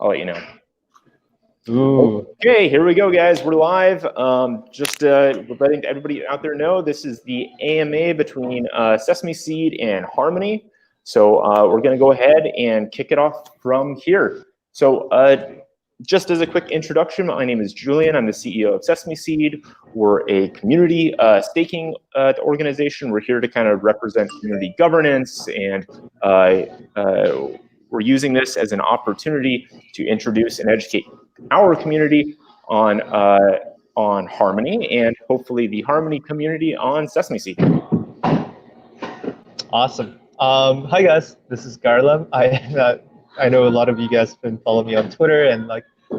I'll let you know. Ooh. Okay, here we go, guys. We're live. Just letting everybody out there know, this is the AMA between Sesameseed and Harmony. So we're going to go ahead and kick it off from here. So just as a quick introduction, my name is Julian. I'm the CEO of Sesameseed. We're a community staking organization. We're here to kind of represent community governance, and we're using this as an opportunity to introduce and educate our community on Harmony, and hopefully the Harmony community on Sesameseed. Awesome. Hi guys, this is Garlam. I know a lot of you guys have been following me on Twitter, and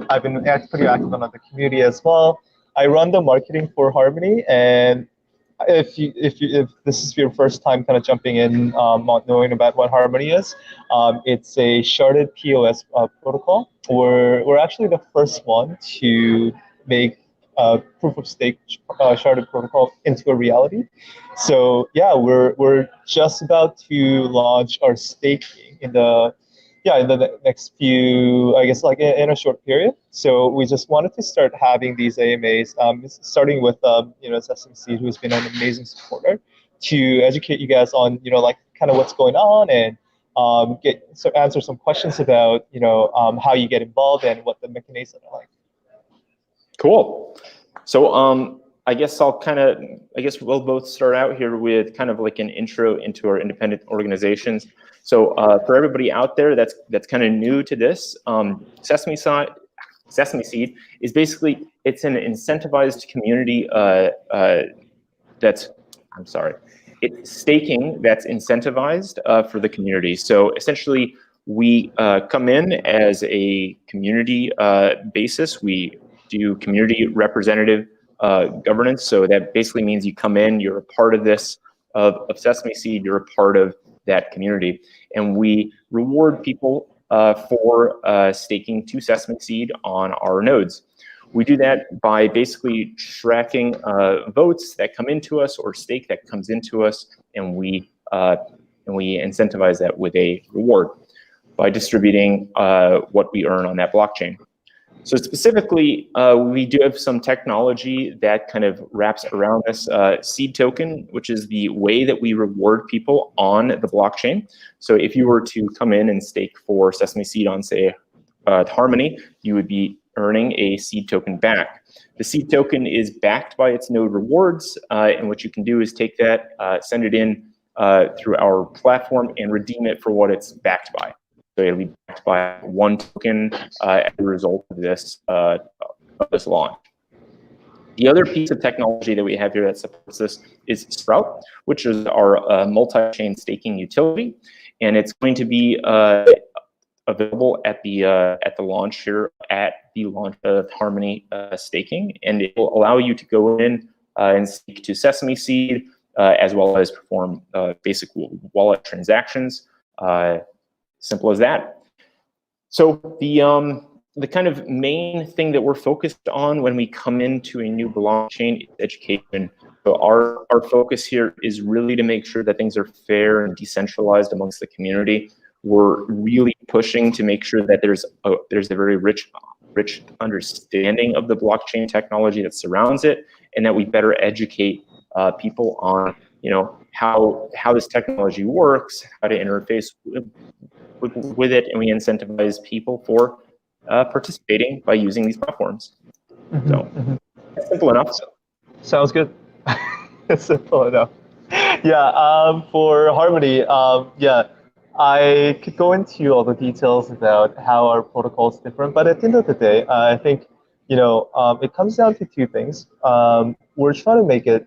I've been pretty active on the community as well. I run the marketing for Harmony, and if this is your first time kind of jumping in, not knowing about what Harmony is, it's a sharded POS protocol. We're actually the first one to make proof of stake sharded protocol into a reality. So yeah, we're just about to launch our staking in the next few, I guess, in a short period. So we just wanted to start having these AMAs, starting with Sesameseed, who's been an amazing supporter, to educate you guys on kind of what's going on, and answer some questions about how you get involved and what the mechanisms are like. Cool. So I guess we'll both start out here with kind of like an intro into our independent organizations. So for everybody out there that's kind of new to this, Sesameseed is basically, it's an incentivized community it's staking that's incentivized for the community. So essentially, we come in as a community basis. We do community representative governance. So that basically means you come in, you're a part of this, of Sesameseed, you're a part of that community. And we reward people for staking to Sesameseed on our nodes. We do that by basically tracking votes that come into us or stake that comes into us, and we incentivize that with a reward by distributing what we earn on that blockchain. So specifically, we do have some technology that kind of wraps around this seed token, which is the way that we reward people on the blockchain. So if you were to come in and stake for Sesameseed on, say, Harmony, you would be earning a seed token back. The seed token is backed by its node rewards, and what you can do is take that, send it in through our platform, and redeem it for what it's backed by. So it'll be backed by one token as a result of this launch. The other piece of technology that we have here that supports this is Sprout, which is our multi-chain staking utility, and it's going to be available at the launch here, at the launch of Harmony staking, and it will allow you to go in and stake to Sesameseed, as well as perform basic wallet transactions. Simple as that. So the kind of main thing that we're focused on when we come into a new blockchain is education. So our focus here is really to make sure that things are fair and decentralized amongst the community. We're really pushing to make sure that there's a very rich understanding of the blockchain technology that surrounds it, and that we better educate people on how this technology works, how to interface with it, and we incentivize people for participating by using these platforms. So it's simple enough. Sounds good. It's simple enough. Yeah. For Harmony, I could go into all the details about how our protocol is different, but at the end of the day, I think it comes down to two things. We're trying to make it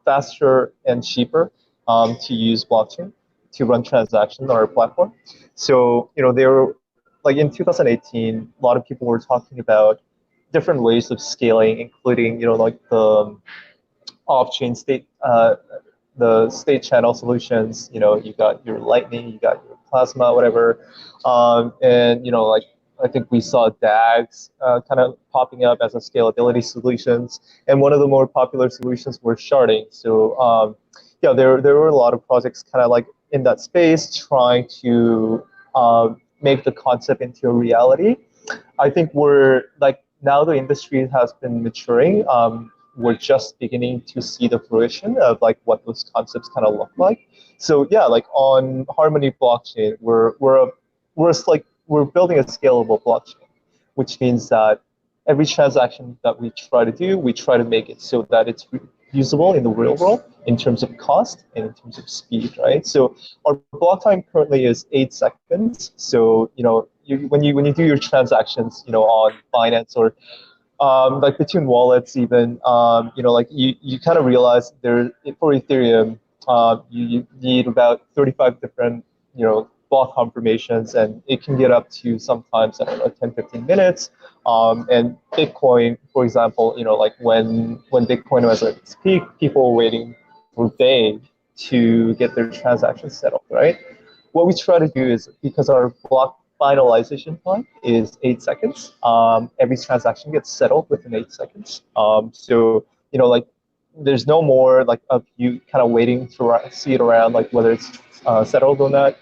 faster and cheaper to use blockchain to run transactions on our platform. So there were, like in 2018, a lot of people were talking about different ways of scaling, including like the off-chain state, the state channel solutions. You got your Lightning, you got your Plasma, whatever, and I think we saw DAGs kind of popping up as a scalability solutions, and one of the more popular solutions were sharding. So there were a lot of projects kind of like in that space trying to make the concept into a reality. I think we're like now the industry has been maturing. We're just beginning to see the fruition of like what those concepts kind of look like. So yeah, like on Harmony blockchain, we're building a scalable blockchain, which means that every transaction that we try to do, we try to make it so that it's usable in the real world in terms of cost and in terms of speed, right? So our block time currently is 8 seconds. So when you do your transactions, on Binance or like between wallets, even like you kind of realize there for Ethereum, you need about 35 different block confirmations, and it can get up to sometimes, I don't know, 10-15 minutes. And Bitcoin, for example, like when Bitcoin was at its peak, people were waiting for days to get their transactions settled, right? What we try to do is, because our block finalization time is 8 seconds, every transaction gets settled within 8 seconds. So like there's no more like of you kind of waiting to see it around, like whether it's settled or not.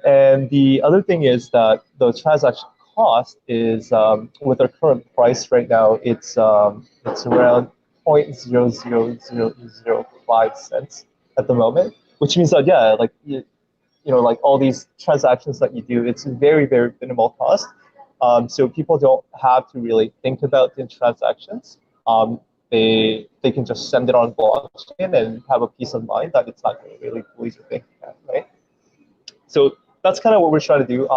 And the other thing is that the transaction cost is, with our current price right now, it's around 0.00005 cents at the moment, which means that yeah, like like all these transactions that you do, it's very, very minimal cost. So people don't have to really think about the transactions. They can just send it on blockchain and have a peace of mind that it's not going to really police or think about, right? So that's kind of what we're trying to do.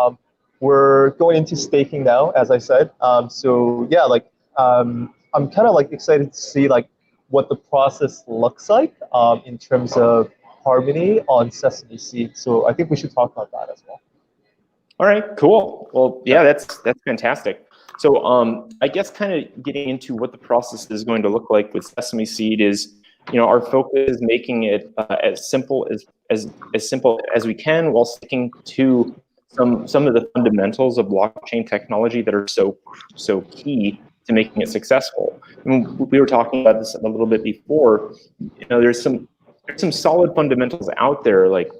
We're going into staking now, as I said. So yeah, like I'm kind of like excited to see like what the process looks like in terms of Harmony on Sesameseed. So I think we should talk about that as well. All right, cool. Well, yeah, that's fantastic. So I guess kind of getting into what the process is going to look like with Sesameseed is, our focus is making it as simple as simple as we can, while sticking to some of the fundamentals of blockchain technology that are so key to making it successful. And we were talking about this a little bit before. There's some solid fundamentals out there, like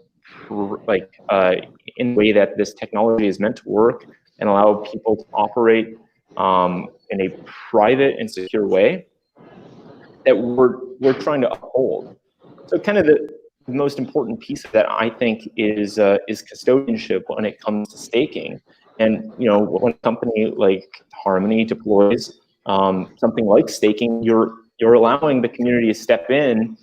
in the way that this technology is meant to work and allow people to operate in a private and secure way that we're trying to uphold. So kind of the most important piece of that, I think, is custodianship when it comes to staking. And when a company like Harmony deploys something like staking, you're allowing the community to step in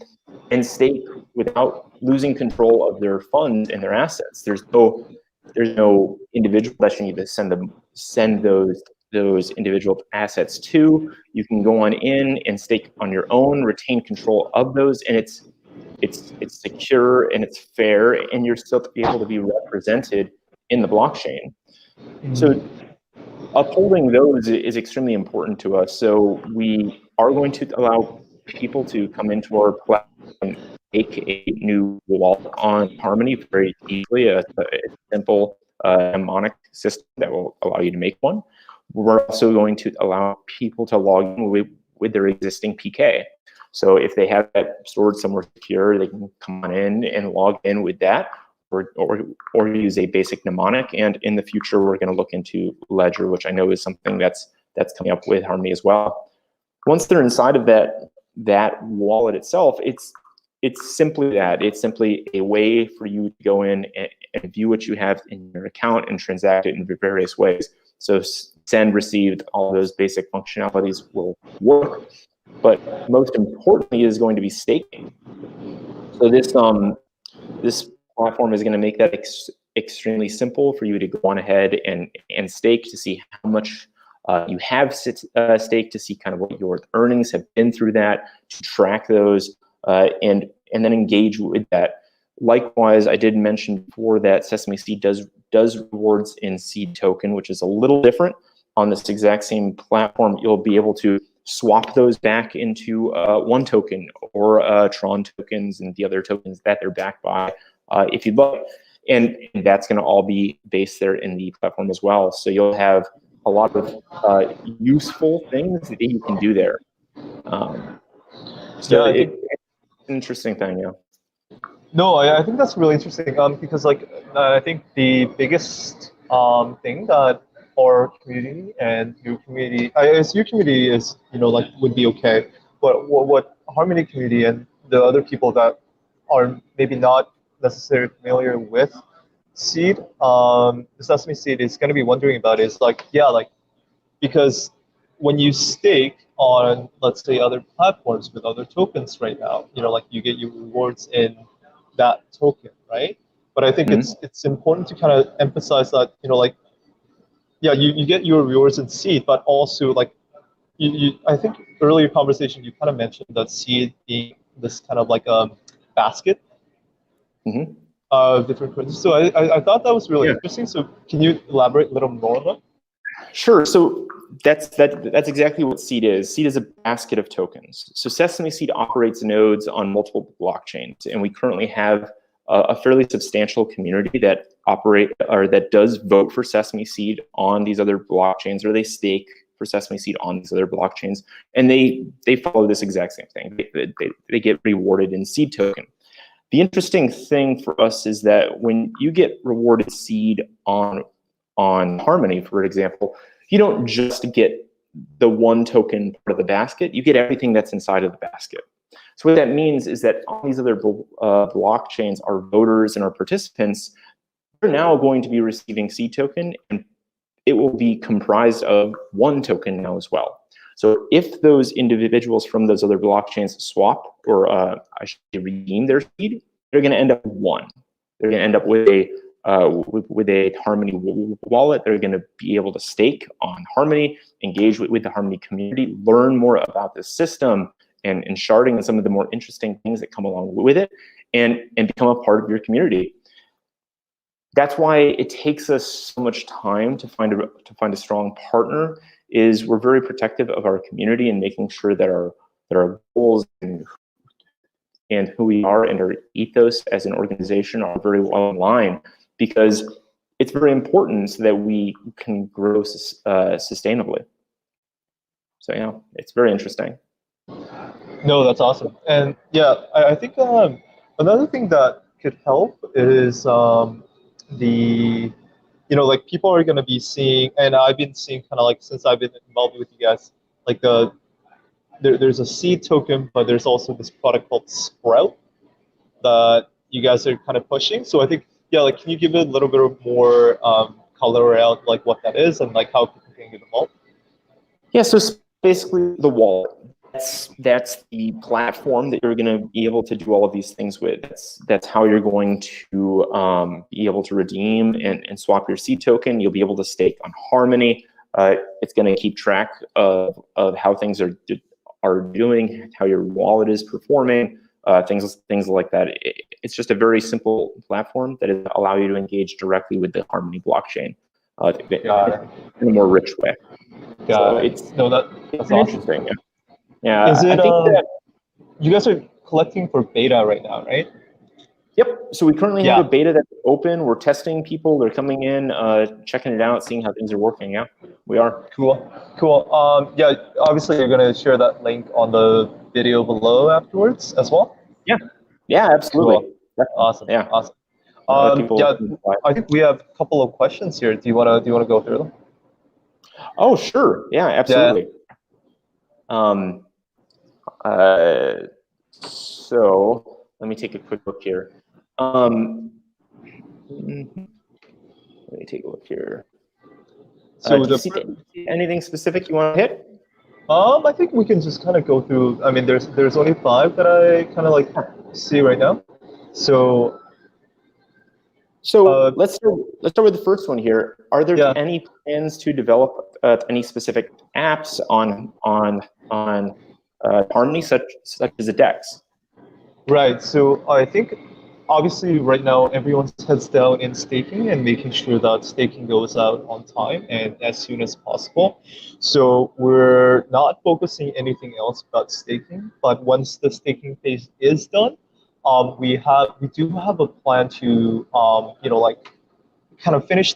and stake without losing control of their funds and their assets. There's no individual that you need to send those individual assets to. You can go on in and stake on your own, retain control of those, and it's secure and it's fair, and you're still able to be represented in the blockchain. So upholding those is extremely important to us. So we are going to allow people to come into our platform, make a new wallet on Harmony very easily, a simple mnemonic system that will allow you to make one. We're also going to allow people to log in with their existing PK. So if they have that stored somewhere secure, they can come on in and log in with that, or use a basic mnemonic. And in the future, we're going to look into Ledger, which I know is something that's coming up with Harmony as well. Once they're inside of that wallet itself, it's simply that. It's simply a way for you to go in and view what you have in your account and transact it in various ways. So send, received, all those basic functionalities will work. But most importantly is going to be staking. So this platform is going to make that extremely simple for you to go on ahead and stake, to see how much you have staked, to see kind of what your earnings have been through that, to track those, and then engage with that. Likewise, I did mention before that Sesameseed does rewards in seed token, which is a little different. On this exact same platform, you'll be able to swap those back into one token or Tron tokens and the other tokens that they're backed by, if you'd like. And that's going to all be based there in the platform as well. So you'll have a lot of useful things that you can do there. So yeah, it's an interesting thing, yeah. No, I think that's really interesting because like I think the biggest thing that our community and your community, I guess your community is, like would be okay, but what Harmony community and the other people that are maybe not necessarily familiar with seed, the Sesame Seed is going to be wondering about is like, yeah, like, because when you stake on, let's say, other platforms with other tokens right now, like you get your rewards in that token, right? But I think it's important to kind of emphasize that, like, yeah, you get your rewards in seed, but also like I think earlier conversation you kind of mentioned that seed being this kind of like a basket of different coins. So I thought that was really interesting. So can you elaborate a little more on that? Sure. So that's exactly what Seed is. Seed is a basket of tokens. So Sesameseed operates nodes on multiple blockchains, and we currently have a fairly substantial community that that does vote for Sesameseed on these other blockchains, or they stake for Sesameseed on these other blockchains, and they follow this exact same thing. They get rewarded in seed token. The interesting thing for us is that when you get rewarded seed on Harmony, for example, you don't just get the one token part of the basket, you get everything that's inside of the basket. So what that means is that on these other blockchains, our voters and our participants, they're now going to be receiving seed token, and it will be comprised of one token now as well. So if those individuals from those other blockchains swap, or I should say redeem their seed, they're going to end up with one. They're going to end up with a Harmony wallet. They're going to be able to stake on Harmony, engage with the Harmony community, learn more about the system and sharding and some of the more interesting things that come along with it, and become a part of your community. That's why it takes us so much time to find a strong partner. Is we're very protective of our community and making sure that our goals and who we are and our ethos as an organization are very well in line, because it's very important so that we can grow sustainably. So yeah, it's very interesting. No, that's awesome. And yeah, I think another thing that could help is like people are going to be seeing, and I've been seeing kind of like since I've been involved with you guys, like there's a seed token, but there's also this product called Sprout that you guys are kind of pushing. So I think, yeah, like, can you give it a little bit more color around like what that is and like how people can get involved? Yeah, so basically the wallet. That's the platform that you're going to be able to do all of these things with. That's how you're going to be able to redeem and swap your seed token. You'll be able to stake on Harmony. It's going to keep track of how things are doing, how your wallet is performing, things like that. It's just a very simple platform that is allow you to engage directly with the Harmony blockchain in a more rich way. That's awesome. Interesting. Yeah, is it? I think that you guys are collecting for beta right now, right? Yep. So we currently have a beta that's open. We're testing people. They're coming in, checking it out, seeing how things are working. Yeah, we are. Cool. Yeah, obviously you're going to share that link on the video below afterwards as well. Yeah, absolutely. Cool. Awesome. Yeah, awesome. I think we have a couple of questions here. Do you want to go through them? Oh, sure. Yeah, absolutely. So let me take a quick look here. Let me take a look here. So do you see anything specific you want to hit? I think we can just kind of go through. I mean, there's only 5 that I kind of like see right now. So let's start with the first one here. Are there any plans to develop any specific apps on Harmony, such as a DEX? Right. So I think obviously right now everyone's heads down in staking and making sure that staking goes out on time and as soon as possible. So we're not focusing anything else but staking. But once the staking phase is done, we do have a plan to kind of finish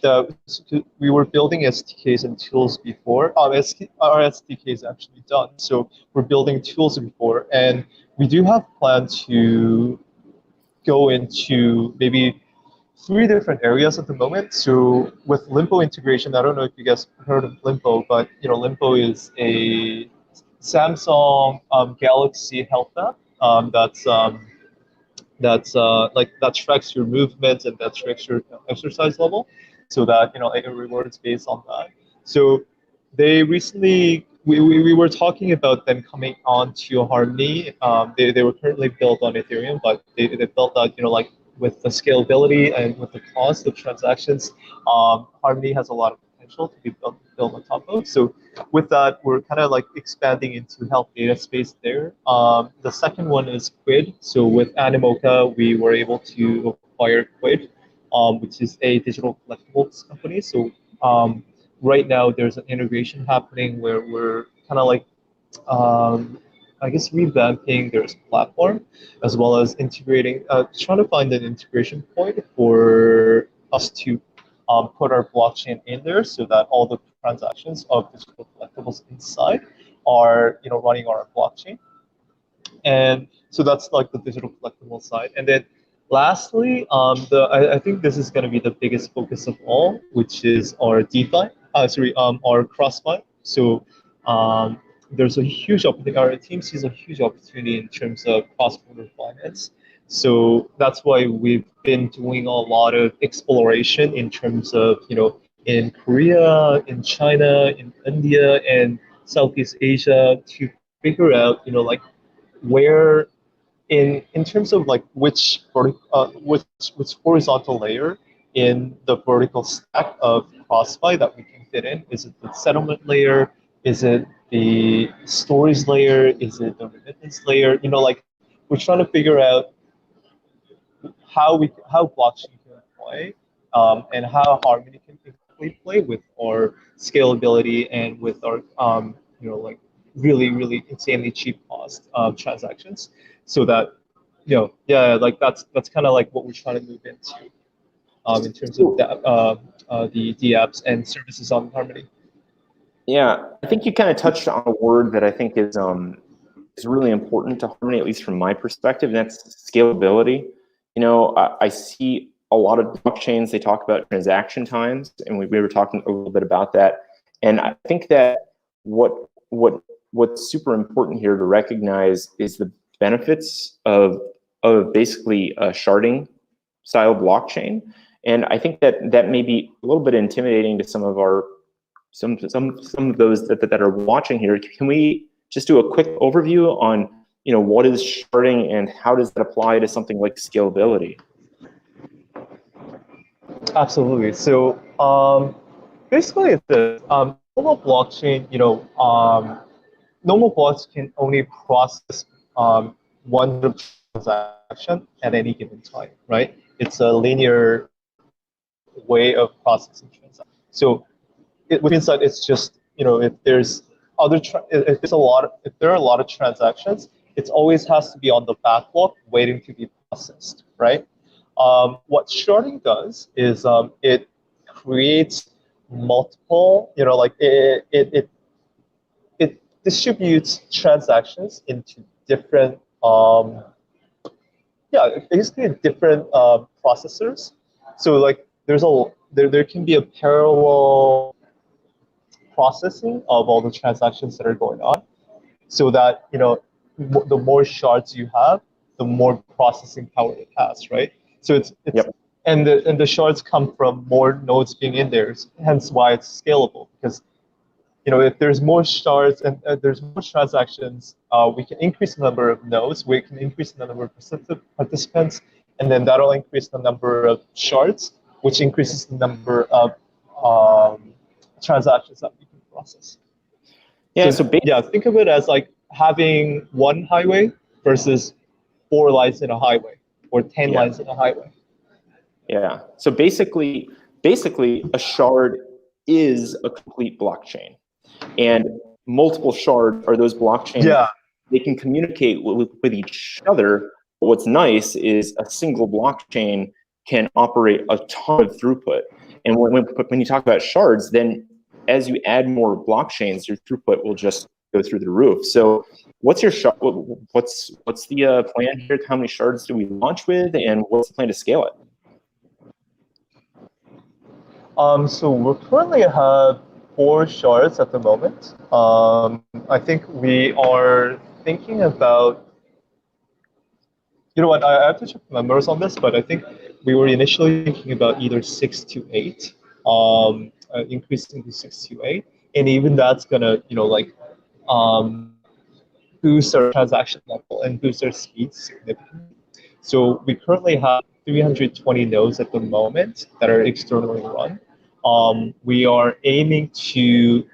we were building SDKs and tools before. Our SDK is actually done, so we're building tools before, and we do have plan to go into maybe three different areas at the moment. So with Limpo integration, I don't know if you guys heard of Limpo, but Limpo is a Samsung Galaxy health app that tracks your movements and that tracks your exercise level, so that it rewards based on that. So they recently we were talking about them coming on to Harmony. They were currently built on Ethereum, but they felt that with the scalability and with the cost of transactions, Harmony has a lot of potential to be built on top of. So with that, we're kind of expanding into health data space there. The second one is Quid. So with Animoca, we were able to acquire Quid, which is a digital collectibles company. So right now there's an integration happening where we're kind of I guess revamping their platform, as well as integrating, trying to find an integration point for us to put our blockchain in there, so that all the transactions of digital collectibles inside are running on our blockchain. And so that's the digital collectible side. And then lastly, I think this is going to be the biggest focus of all, which is our DeFi. Our CrossFi. So there's a huge opportunity. Our team sees a huge opportunity in terms of cross-border finance. So that's why we've been doing a lot of exploration in terms of in Korea, in China, in India, and Southeast Asia to figure out where in terms of which horizontal layer in the vertical stack of CrossFi that we can fit in. Is it the settlement layer? Is it the storage layer? Is it the remittance layer? We're trying to figure out how blockchain can play, and how Harmony can exactly play with our scalability and with our really insanely cheap cost transactions, so that that's kind of what we're trying to move into in terms of the apps and services on Harmony. Yeah, I think you kind of touched on a word that I think is really important to Harmony, at least from my perspective, and that's scalability. I see a lot of blockchains, they talk about transaction times, and we were talking a little bit about that. And I think that what's super important here to recognize is the benefits of basically a sharding style blockchain. And I think that may be a little bit intimidating to some of those that are watching here. Can we just do a quick overview on what is sharding and how does that apply to something like scalability? Absolutely. So basically, it's this normal blockchain. Normal blocks can only process one transaction at any given time, right? It's a linear way of processing transactions. So which means that it's just if there's if there are a lot of transactions, it always has to be on the backlog waiting to be processed, right? What sharding does is it creates multiple, it distributes transactions into different, basically different processors. So there can be a parallel processing of all the transactions that are going on, so that the more shards you have, the more processing power it has, right? So it's Yep. and the shards come from more nodes being in there, hence why it's scalable. Because if there's more shards and there's more transactions, we can increase the number of nodes, we can increase the number of participants, and then that'll increase the number of shards, which increases the number of transactions that we can process. Yeah, Think of it as having one highway versus 4 lines in a highway, or 10 lines in a highway. Yeah. So basically, a shard is a complete blockchain, and multiple shards are those blockchains. Yeah. They can communicate with each other. But what's nice is a single blockchain can operate a ton of throughput. And when you talk about shards, then as you add more blockchains, your throughput will just go through the roof. So what's your what's the plan here? How many shards do we launch with, and what's the plan to scale it? So we currently have 4 shards at the moment. I think we are thinking about, you know what, I have to check the numbers on this, but I think we were initially thinking about either 6 to 8, increasing to 6 to 8, and even that's gonna, um, boost our transaction level and boost our speed significantly. So we currently have 320 nodes at the moment that are externally run. We are aiming to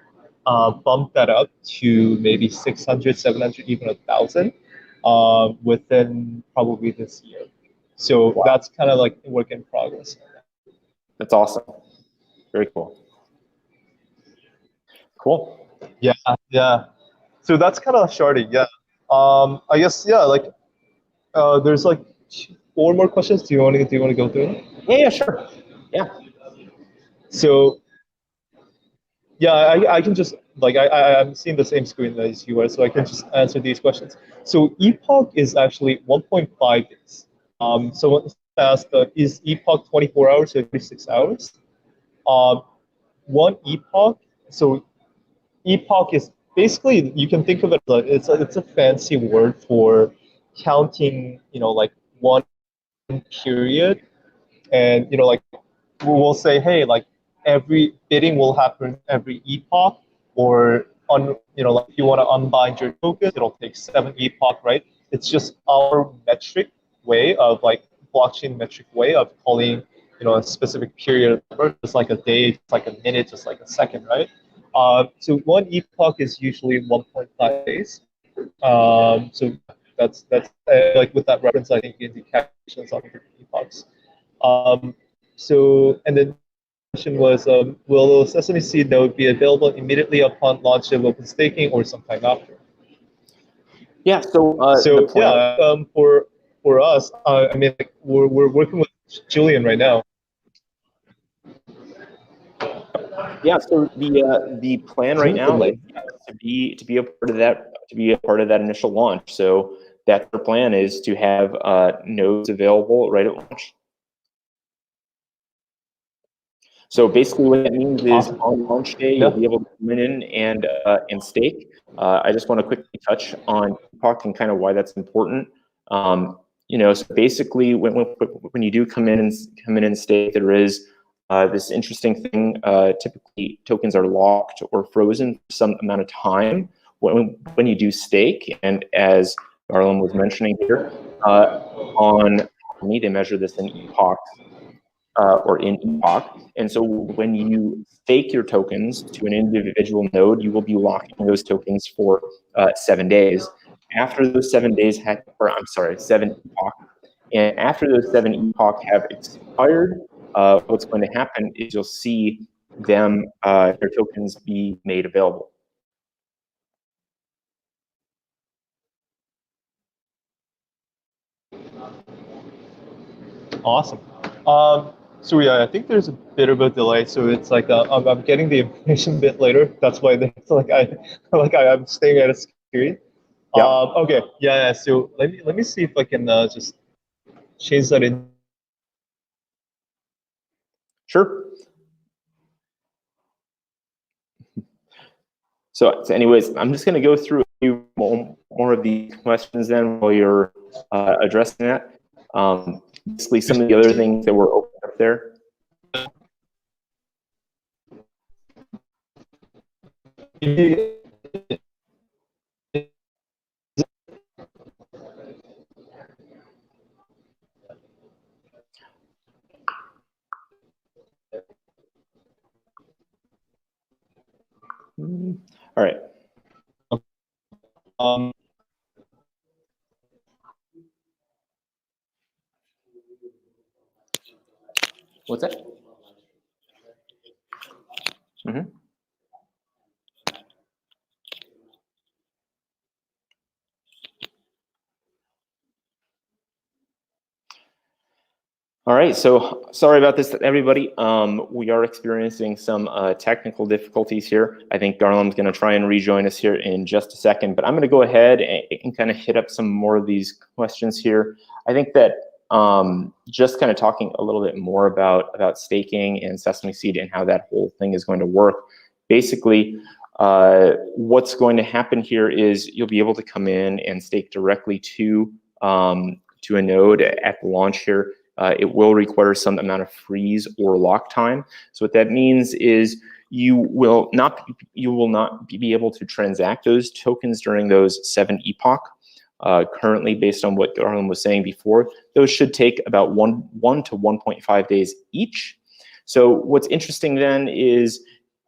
bump that up to maybe 600, 700, even 1,000 within probably this year. So Wow. that's kind of like work in progress. That's awesome. Very cool. Cool. Yeah, yeah. So that's kind of sharding, yeah. I guess, yeah, like there's like 4 more questions. Do you want to go through them? Yeah, sure. Yeah. So yeah, I can just like I'm seeing the same screen as you are, so I can just answer these questions. So epoch is actually 1.5 days. Someone asked, is epoch 24 hours or 36 hours? Um, one epoch. So epoch is basically, you can think of it as it's a fancy word for counting, like one period, and like we'll say, hey, like every bidding will happen every epoch, or on, like if you want to unbind your tokens, it'll take 7 epoch, right? It's just our metric way of like blockchain metric way of calling, a specific period, just like a day, just like a minute, just like a second, right? So one epoch is usually 1.5 days. So that's like with that reference, I think you can do calculations on different epochs. Um, and then the question was, will Sesameseed node be available immediately upon launch of open staking or sometime after? Yeah. So the plan. Yeah, for us, I mean, like, we're working with Julian right now. Yeah. So the plan right now is to be a part of that initial launch. So that's our plan, is to have nodes available right at launch. So basically, what that means is on launch day, you'll be able to come in and stake. I just want to quickly touch on epoch and kind of why that's important. So basically, when you do come in and stake, there is this interesting thing. Typically, tokens are locked or frozen for some amount of time when you do stake. And as Garlam was mentioning here, on Harmony, they measure this in epoch. Or in epoch. And so when you stake your tokens to an individual node, you will be locking those tokens for 7 days. After those 7 days 7 epoch. And after those 7 epoch have expired, what's going to happen is you'll see their tokens be made available. Awesome. So yeah, I think there's a bit of a delay. So it's like I'm getting the information a bit later. That's why it's like I'm staying at a screen. Yep. Okay. Yeah. So let me see if I can just change that in. Sure. So anyways, I'm just going to go through a few more of these questions then while you're addressing that. Basically, some of the other things that were open up there. All right. What's that? Mm-hmm. All right, so sorry about this, everybody. We are experiencing some technical difficulties here. I think Garlam's going to try and rejoin us here in just a second, but I'm going to go ahead and kind of hit up some more of these questions here. I think that just kind of talking a little bit more about staking and Sesameseed and how that whole thing is going to work. Basically, what's going to happen here is you'll be able to come in and stake directly to a node at the launch here. It will require some amount of freeze or lock time. So what that means is you will not be able to transact those tokens during those 7 epoch. Currently, based on what Garlam was saying before, those should take about 1 to 1.5 days each. So what's interesting then is,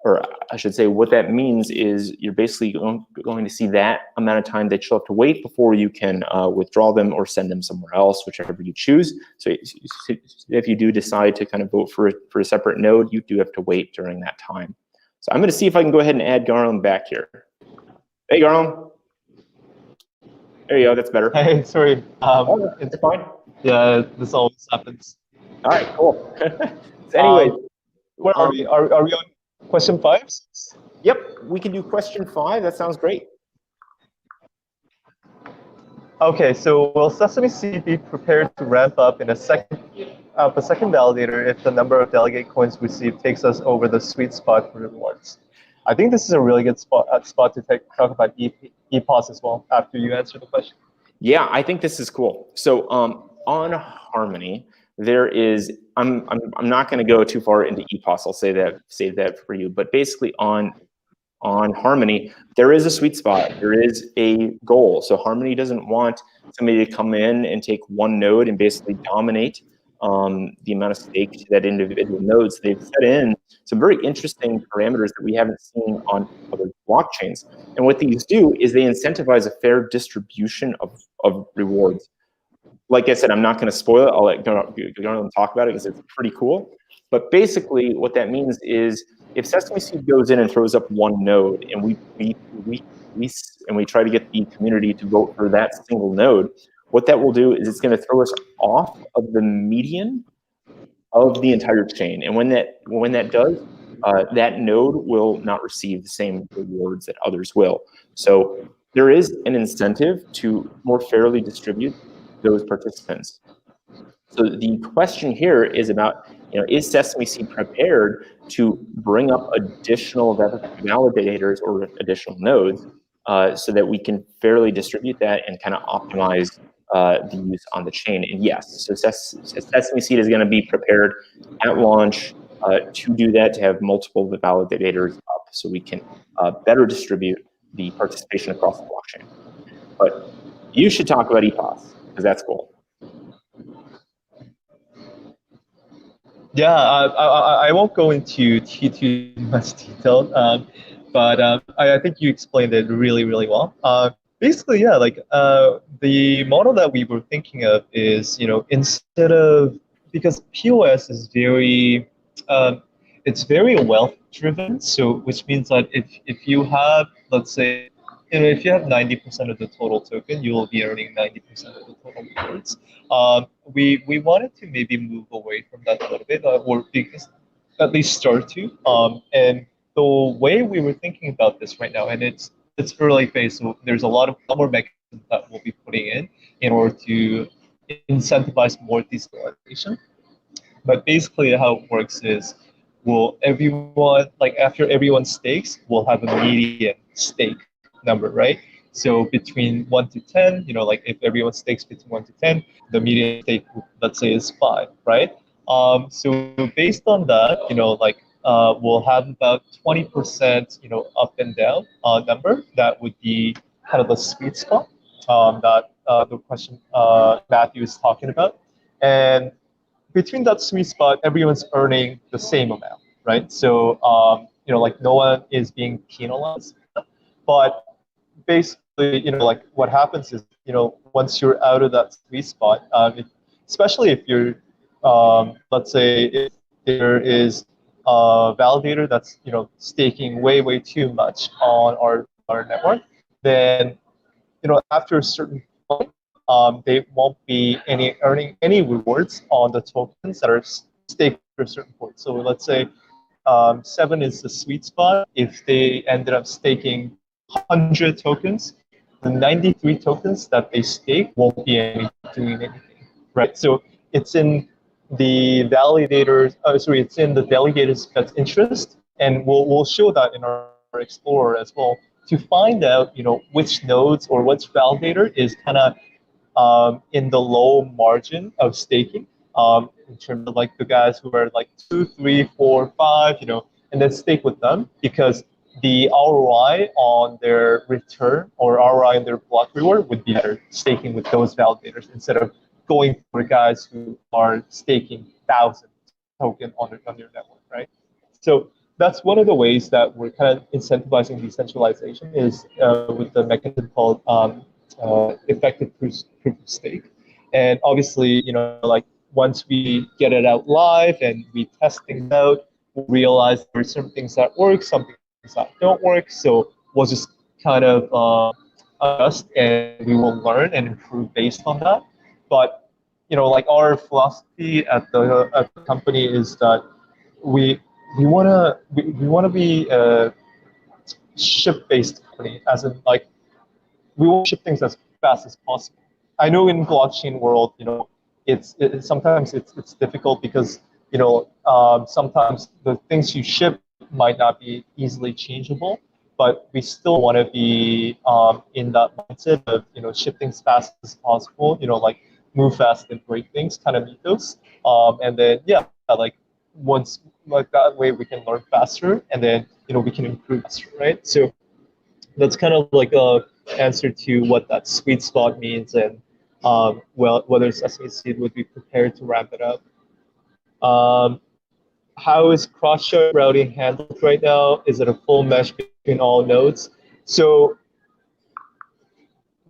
or I should say, what that means is you're basically going to see that amount of time that you'll have to wait before you can withdraw them or send them somewhere else, whichever you choose. So if you do decide to kind of vote for a separate node, you do have to wait during that time. So I'm going to see if I can go ahead and add Garlam back here. Hey, Garlam. There you go. That's better. Hey, sorry. It's fine. Yeah, this always happens. All right, cool. So anyway, where are we? Are we on question 5? Yep, we can do question 5. That sounds great. Okay, so will Sesameseed be prepared to ramp up in a second validator if the number of delegate coins received takes us over the sweet spot for rewards? I think this is a really good spot to talk about EPOS as well after you answer the question. Yeah, I think this is cool. So on Harmony, there is, I'm not going to go too far into EPOS. I'll save that for you. But basically on Harmony, there is a sweet spot. There is a goal. So Harmony doesn't want somebody to come in and take one node and basically dominate the amount of stake to that individual node. So they've set in some very interesting parameters that we haven't seen on other blockchains. And what these do is they incentivize a fair distribution of rewards. Like I said, I'm not going to spoil it. I'll let Garlam talk about it because it's pretty cool. But basically, what that means is if Sesameseed goes in and throws up one node, and we try to get the community to vote for that single node, what that will do is it's going to throw us off of the median of the entire chain. And when that does, that node will not receive the same rewards that others will. So there is an incentive to more fairly distribute those participants. So the question here is about, is Sesameseed prepared to bring up additional validators or additional nodes so that we can fairly distribute that and kind of optimize the use on the chain? And yes, so Sesameseed is going to be prepared at launch to do that, to have multiple validators up so we can better distribute the participation across the blockchain. But you should talk about EPOS, because that's cool. Yeah, I won't go into too much detail, but I think you explained it really, really well. Basically, yeah, like the model that we were thinking of is, instead of, because POS is very, it's very wealth driven. So which means that if you have, let's say, if you have 90% of the total token, you will be earning 90% of the total rewards. We wanted to maybe move away from that a little bit, or because at least start to. And the way we were thinking about this right now, and it's early phase, so there's a lot more mechanisms that we'll be putting in order to incentivize more decentralization. But basically, how it works is, everyone, like after everyone stakes, we'll have a median stake number, right? So between 1 to 10, like if everyone stakes between 1 to 10, the median stake, let's say, is 5, right? So based on that, we'll have about 20%, up and down number. That would be kind of the sweet spot that the question Matthew is talking about. And between that sweet spot, everyone's earning the same amount, right? So, like no one is being penalized. But basically, like what happens is, once you're out of that sweet spot, especially if you're, let's say, if there is a validator that's, staking way too much on our network, then, after a certain point, they won't be earning any rewards on the tokens that are staked for a certain point. So let's say 7 is the sweet spot. If they ended up staking 100 tokens, the 93 tokens that they stake won't be doing anything, right? So it's in the validators, it's in the delegator's best interest, and we'll show that in our Explorer as well, to find out, which nodes or which validator is kind of in the low margin of staking, in terms of like the guys who are like 2, 3, 4, 5, and then stake with them, because the ROI on their return or ROI on their block reward would be better staking with those validators instead of going for guys who are staking thousands token on your network, right? So that's one of the ways that we're kind of incentivizing decentralization is with the mechanism called effective proof of stake. And obviously, like once we get it out live and we test things out, we realize there are certain things that work, some things that don't work. So we'll just kind of adjust, and we will learn and improve based on that. But like our philosophy at the company is that we wanna be a ship-based company, as in like we want to ship things as fast as possible. I know in blockchain world, sometimes it's difficult because sometimes the things you ship might not be easily changeable, but we still want to be in that mindset of ship things fast as possible. Like move fast and break things kind of ethos. And then like once like that way we can learn faster, and then we can improve faster, right? So that's kind of like a answer to what that sweet spot means, and whether Sesameseed would be prepared to ramp it up. How is cross-shard routing handled right now? Is it a full mesh between all nodes? So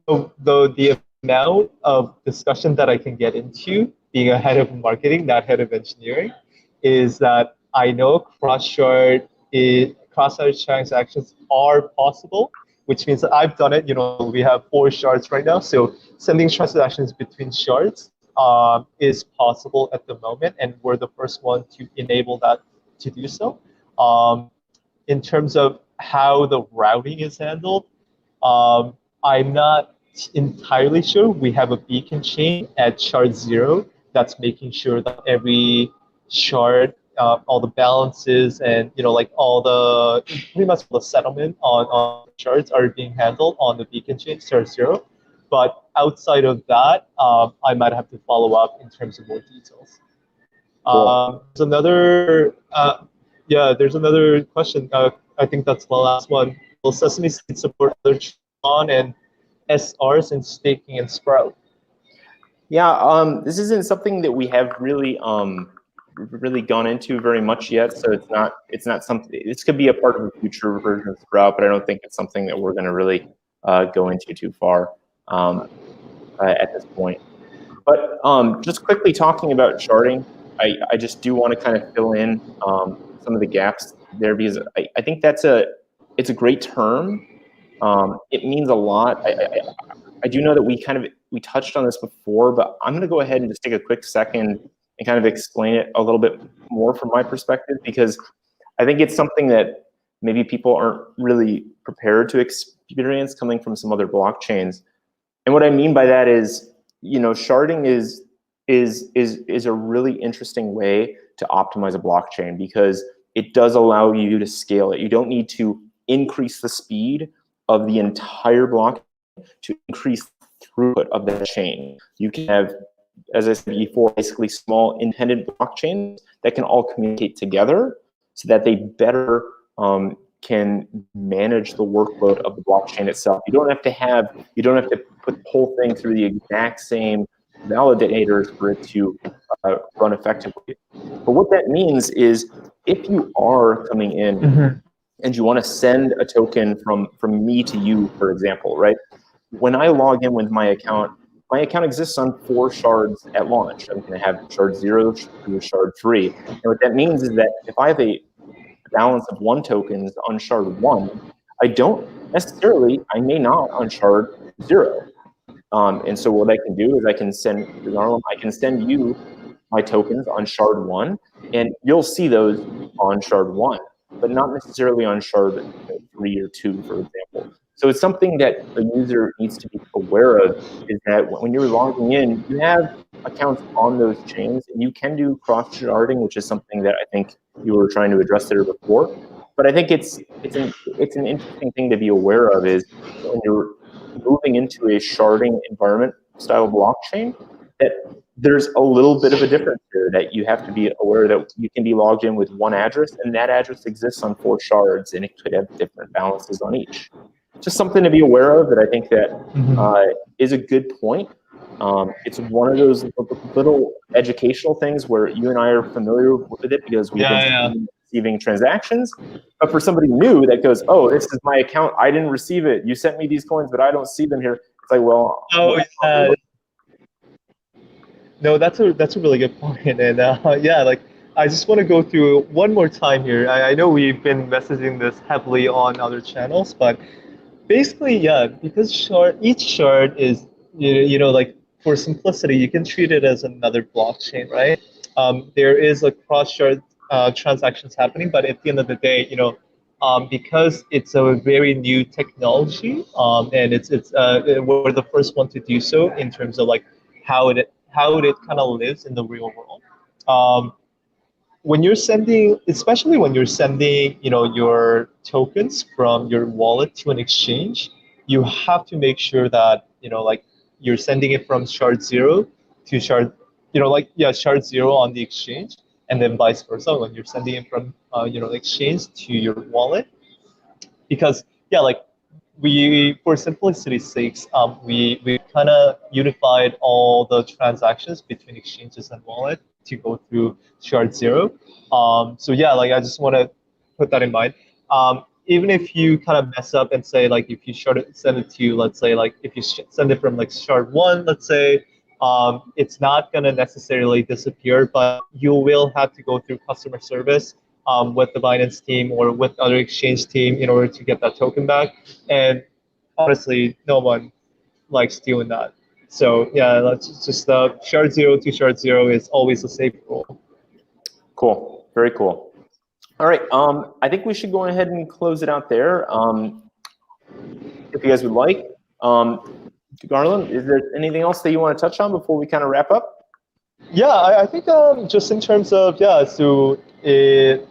the amount of discussion that I can get into, being a head of marketing, not head of engineering, is that I know cross-shard transactions are possible, which means that I've done it. We have 4 shards right now, so sending transactions between shards is possible at the moment, and we're the first one to enable that to do so. In terms of how the routing is handled, I'm not entirely sure. We have a beacon chain at shard 0 that's making sure that every shard, all the balances and like all the pretty much the settlement on shards are being handled on the beacon chain shard 0. But outside of that, I might have to follow up in terms of more details. There's another question. I think that's the last one. Will Sesameseed support other Tron and SRs in staking and Sprout? Yeah, this isn't something that we have really gone into very much yet. So it's not something. This could be a part of a future version of Sprout, but I don't think it's something that we're going to really go into too far at this point. But just quickly talking about sharding, I just do want to kind of fill in some of the gaps there, because I think it's a great term. It means a lot. I do know that we touched on this before, but I'm going to go ahead and just take a quick second and kind of explain it a little bit more from my perspective, because I think it's something that maybe people aren't really prepared to experience coming from some other blockchains. And what I mean by that is, sharding is a really interesting way to optimize a blockchain, because it does allow you to scale it. You don't need to increase the speed of the entire block to increase the throughput of the chain. You can have, as I said before, basically small independent blockchains that can all communicate together so that they better can manage the workload of the blockchain itself. You don't have to put the whole thing through the exact same validators for it to run effectively. But what that means is, if you are coming in and you want to send a token from me to you, for example, right? When I log in with my account exists on 4 shards at launch. I'm going to have shard 0 through shard 3. And what that means is that if I have a balance of 1 tokens on shard 1, I may not on shard 0. And so what I can do is I can send you my tokens on shard 1, and you'll see those on shard 1, but not necessarily on shard 3 or 2, for example. So it's something that the user needs to be aware of, is that when you're logging in, you have accounts on those chains. And you can do cross sharding, which is something that I think you were trying to address there before. But I think it's an interesting thing to be aware of is when you're moving into a sharding environment style blockchain, that there's a little bit of a difference here, that you have to be aware that you can be logged in with one address, and that address exists on 4 shards, and it could have different balances on each. Just something to be aware of that I think that is a good point. It's one of those little educational things where you and I are familiar with it because we've been receiving transactions. But for somebody new that goes, oh, this is my account, I didn't receive it. You sent me these coins, but I don't see them here. It's like, well, no, that's a really good point. And yeah, like I just want to go through one more time here. I know we've been messaging this heavily on other channels, but basically, yeah, because each shard is, like for simplicity, you can treat it as another blockchain, right? There is a cross-shard transactions happening, but at the end of the day, because it's a very new technology, and we're the first one to do so in terms of like how it kind of lives in the real world. When you're sending, especially when you're sending, your tokens from your wallet to an exchange, you have to make sure that, like you're sending it from shard 0 to shard, shard 0 on the exchange, and then vice versa when you're sending it from, the exchange to your wallet. Because, yeah, like for simplicity's sakes, we kind of unified all the transactions between exchanges and wallet to go through shard 0. So yeah, like I just want to put that in mind. Even if you kind of mess up and say like if you send it to, let's say like if you send it from like shard 1, let's say, it's not going to necessarily disappear, but you will have to go through customer service with the Binance team or with other exchange team in order to get that token back. And honestly, no one likes doing that. So yeah, let's just shard 0 to shard 0 is always a safe rule. Cool, very cool. All right, I think we should go ahead and close it out there. If you guys would like. Garlam, is there anything else that you want to touch on before we kind of wrap up? Yeah, I think just in terms of, so the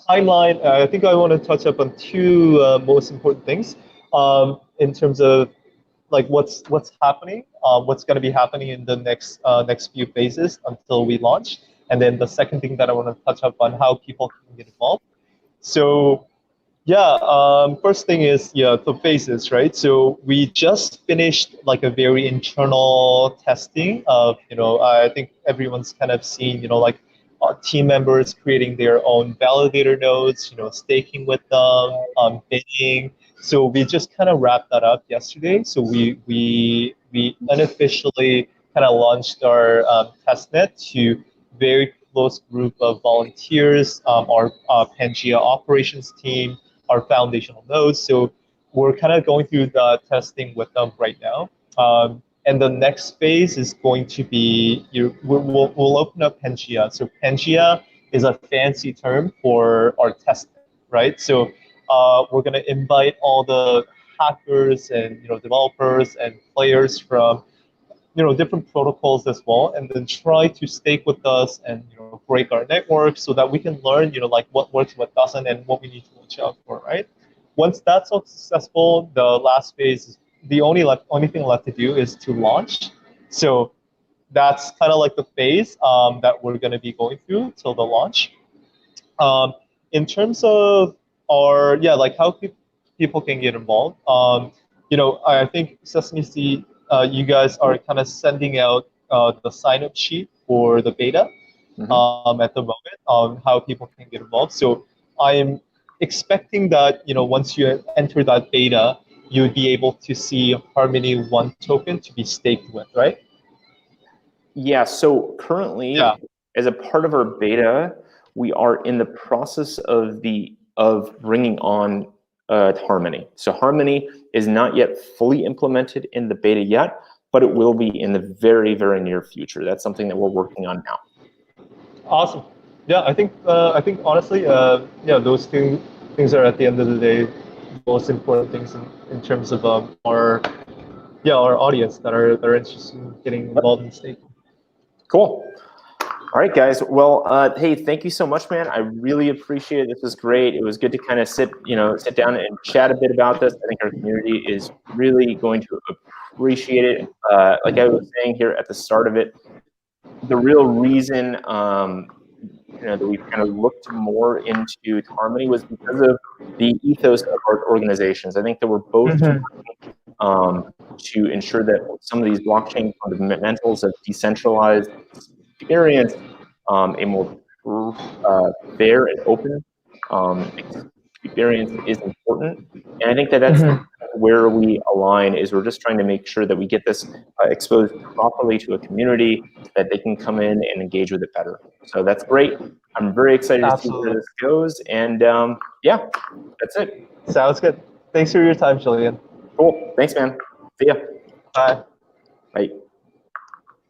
timeline, I think I want to touch up on 2 most important things in terms of like what's happening, what's going to be happening in the next few phases until we launch. And then the second thing that I want to touch up on how people can get involved. So yeah, first thing is, the phases, right? So we just finished like a very internal testing of, I think everyone's kind of seen, like team members creating their own validator nodes, staking with them, bidding. So we just kind of wrapped that up yesterday. So we unofficially kind of launched our testnet to very close group of volunteers, our Pangea operations team, our foundational nodes. So we're kind of going through the testing with them right now. And the next phase is going to be, we'll open up Pangea. So Pangea is a fancy term for our testnet, right? So we're going to invite all the hackers and developers and players from different protocols as well, and then try to stake with us and break our network so that we can learn like what works, what doesn't, and what we need to watch out for, right? Once that's all successful, the last phase is the only thing left to do is to launch. So that's kind of like the phase that we're going to be going through till the launch. In terms of our like how people can get involved, I think Sesameseed, you guys are kind of sending out the sign-up sheet for the beta at the moment on how people can get involved. So I am expecting that once you enter that beta, you would be able to see Harmony 1 token to be staked with, right? Yeah. So currently, as a part of our beta, we are in the process of bringing on Harmony. So Harmony is not yet fully implemented in the beta yet, but it will be in the very, very near future. That's something that we're working on now. Awesome. Yeah, I think honestly, those 2 things are at the end of the day the most important things in terms of our audience that are interested in getting involved in staking. Cool. All right, guys. Well, hey, thank you so much, man. I really appreciate it. This was great. It was good to kind of sit down and chat a bit about this. I think our community is really going to appreciate it. Like I was saying here at the start of it, the real reason that we've kind of looked more into Harmony was because of the ethos of our organizations. I think that we're both to ensure that some of these blockchain fundamentals of decentralized experience, a more fair and open experience is important. And I think that that's where we align, is we're just trying to make sure that we get this exposed properly to a community so that they can come in and engage with it better. So that's great. I'm very excited to see where this goes. And yeah, that's it. Sounds good. Thanks for your time, Julian. Cool. Thanks, man. See ya. Bye. Bye.